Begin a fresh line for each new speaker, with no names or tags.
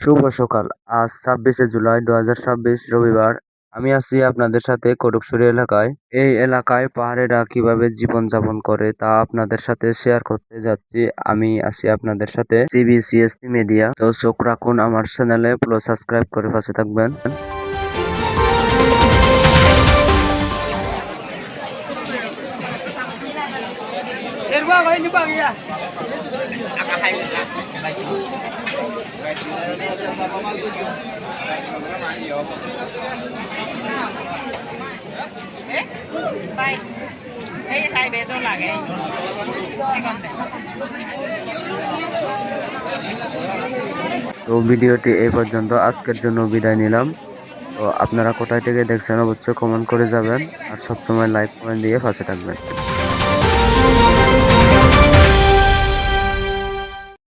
শুভ সকাল। আজ ২৬শে জুলাই ২০২৬ রবিবার। আমি আছি আপনাদের সাথে কটকছড়ি এলাকায়। এই এলাকায় পাহাড়িরা কিভাবে জীবনযাপন করে তা আপনাদের সাথে শেয়ার করতে যাচ্ছি। আমি আছি আপনাদের সাথে সিবিসিএসপি মিডিয়া। তো চোখ রাখুন আমার চ্যানেলে, সাবস্ক্রাইব করে পাশে থাকবেন। তো ভিডিওটি এই পর্যন্ত, আজকের জন্য বিদায় নিলাম। তো আপনারা কোথায় থেকে দেখছেন অবশ্যই কমেন্ট করে যাবেন, আর সবসময় লাইক কমেন্ট দিয়ে পাশে থাকবেন।